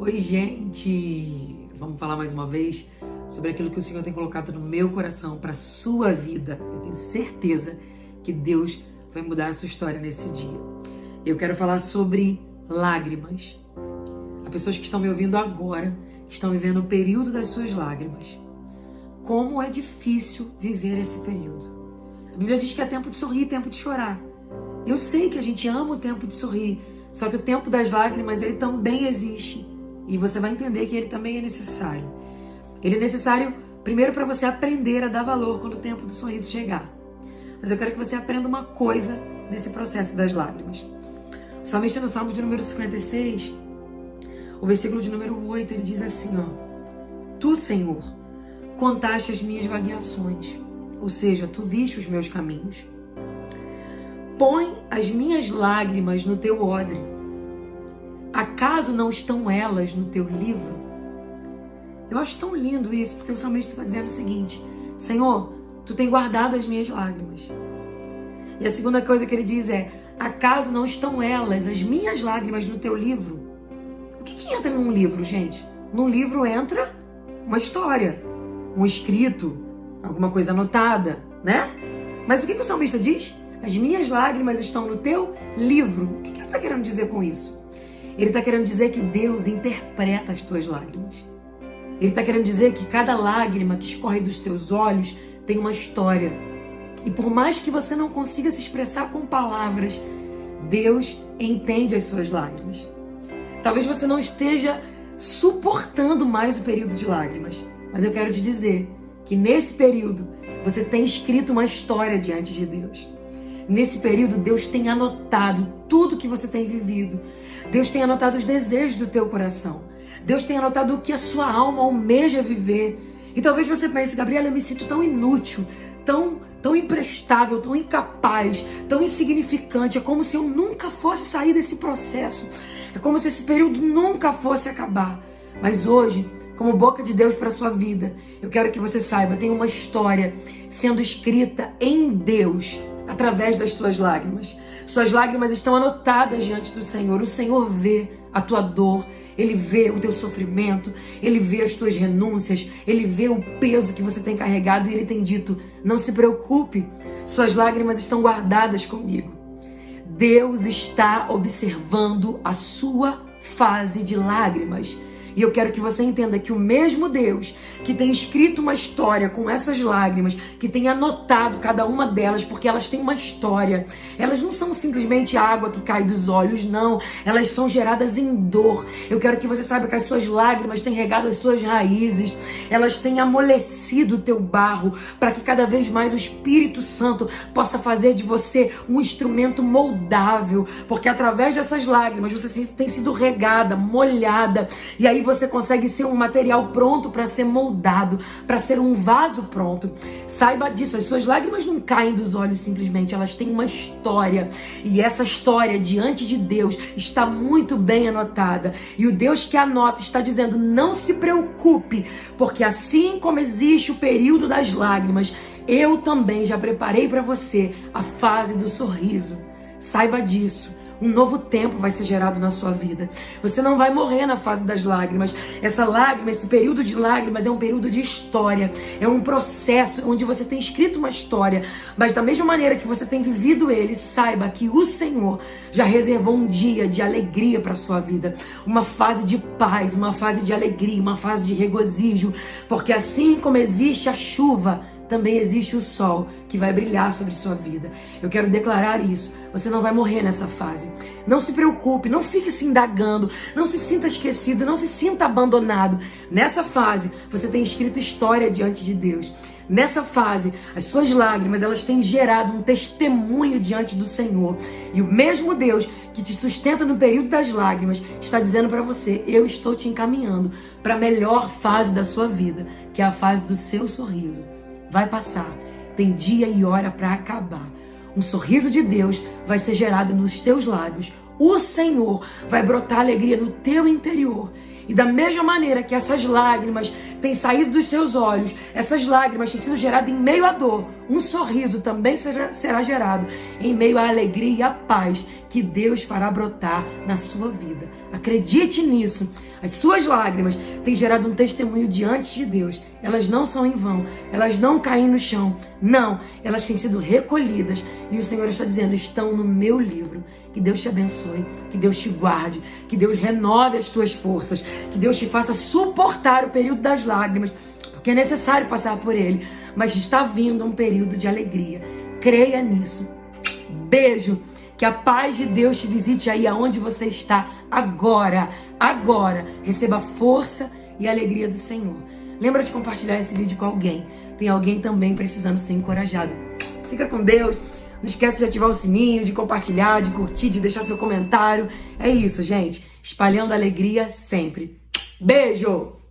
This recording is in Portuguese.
Oi, gente! Vamos falar mais uma vez sobre aquilo que o Senhor tem colocado no meu coração para a sua vida. Eu tenho certeza que Deus vai mudar a sua história nesse dia. Eu quero falar sobre lágrimas. Há pessoas que estão me ouvindo agora, que estão vivendo o período das suas lágrimas. Como é difícil viver esse período. A Bíblia diz que é tempo de sorrir, tempo de chorar. Eu sei que a gente ama o tempo de sorrir, só que o tempo das lágrimas, ele também existe. E você vai entender que ele também é necessário. Ele é necessário, primeiro, para você aprender a dar valor quando o tempo do sorriso chegar. Mas eu quero que você aprenda uma coisa nesse processo das lágrimas. O salmista, no Salmo de número 56, o versículo de número 8, ele diz assim, Tu, Senhor, contaste as minhas vagueações, ou seja, tu viste os meus caminhos. Põe as minhas lágrimas no teu odre. Acaso não estão elas no teu livro? Eu acho tão lindo isso, porque o salmista está dizendo o seguinte: Senhor, tu tem guardado as minhas lágrimas. E a segunda coisa que ele diz é: acaso não estão elas, as minhas lágrimas, no teu livro? O que entra num livro, gente? Num livro entra uma história, um escrito, alguma coisa anotada, né? Mas o que o salmista diz? As minhas lágrimas estão no teu livro. O que ele está querendo dizer com isso? Ele está querendo dizer que Deus interpreta as tuas lágrimas. Ele está querendo dizer que cada lágrima que escorre dos teus olhos tem uma história. E por mais que você não consiga se expressar com palavras, Deus entende as suas lágrimas. Talvez você não esteja suportando mais o período de lágrimas, mas eu quero te dizer que nesse período você tem escrito uma história diante de Deus. Nesse período, Deus tem anotado tudo que você tem vivido. Deus tem anotado os desejos do teu coração. Deus tem anotado o que a sua alma almeja viver. E talvez você pense, Gabriela, eu me sinto tão inútil, tão imprestável, tão incapaz, tão insignificante. É como se eu nunca fosse sair desse processo. É como se esse período nunca fosse acabar. Mas hoje, como boca de Deus para a sua vida, eu quero que você saiba, tem uma história sendo escrita em Deus, através das suas lágrimas. Suas lágrimas estão anotadas diante do Senhor. O Senhor vê a tua dor, Ele vê o teu sofrimento, Ele vê as tuas renúncias, Ele vê o peso que você tem carregado e Ele tem dito, não se preocupe, suas lágrimas estão guardadas comigo. Deus está observando a sua fase de lágrimas. E eu quero que você entenda que o mesmo Deus que tem escrito uma história com essas lágrimas, que tem anotado cada uma delas, porque elas têm uma história. Elas não são simplesmente água que cai dos olhos, não. Elas são geradas em dor. Eu quero que você saiba que as suas lágrimas têm regado as suas raízes. Elas têm amolecido o teu barro, para que cada vez mais o Espírito Santo possa fazer de você um instrumento moldável. Porque através dessas lágrimas você tem sido regada, molhada. E aí você consegue ser um material pronto para ser moldado, para ser um vaso pronto. Saiba disso, as suas lágrimas não caem dos olhos simplesmente, elas têm uma história. E essa história diante de Deus está muito bem anotada. E o Deus que anota está dizendo, não se preocupe, porque assim como existe o período das lágrimas, eu também já preparei para você a fase do sorriso. Saiba disso. Um novo tempo vai ser gerado na sua vida. Você não vai morrer na fase das lágrimas. Essa lágrima, esse período de lágrimas é um período de história. É um processo onde você tem escrito uma história. Mas da mesma maneira que você tem vivido ele, saiba que o Senhor já reservou um dia de alegria para a sua vida. Uma fase de paz, uma fase de alegria, uma fase de regozijo. Porque assim como existe a chuva, também existe o sol que vai brilhar sobre sua vida. Eu quero declarar isso. Você não vai morrer nessa fase. Não se preocupe, não fique se indagando, não se sinta esquecido, não se sinta abandonado. Nessa fase, você tem escrito história diante de Deus. Nessa fase, as suas lágrimas, elas têm gerado um testemunho diante do Senhor. E o mesmo Deus que te sustenta no período das lágrimas, está dizendo para você, eu estou te encaminhando para a melhor fase da sua vida, que é a fase do seu sorriso. Vai passar, tem dia e hora para acabar. Um sorriso de Deus vai ser gerado nos teus lábios. O Senhor vai brotar alegria no teu interior. E da mesma maneira que essas lágrimas têm saído dos seus olhos, essas lágrimas têm sido geradas em meio à dor, um sorriso também será gerado em meio à alegria e à paz que Deus fará brotar na sua vida. Acredite nisso. As suas lágrimas têm gerado um testemunho diante de Deus. Elas não são em vão, elas não caem no chão. Não, elas têm sido recolhidas. E o Senhor está dizendo, estão no meu livro. Que Deus te abençoe, que Deus te guarde, que Deus renove as tuas forças, que Deus te faça suportar o período das lágrimas, porque é necessário passar por ele, mas está vindo um período de alegria. Creia nisso. Beijo. Que a paz de Deus te visite aí aonde você está agora. Agora. Receba força e alegria do Senhor. Lembra de compartilhar esse vídeo com alguém. Tem alguém também precisando ser encorajado. Fica com Deus. Não esquece de ativar o sininho, de compartilhar, de curtir, de deixar seu comentário. É isso, gente. Espalhando alegria sempre. Beijo!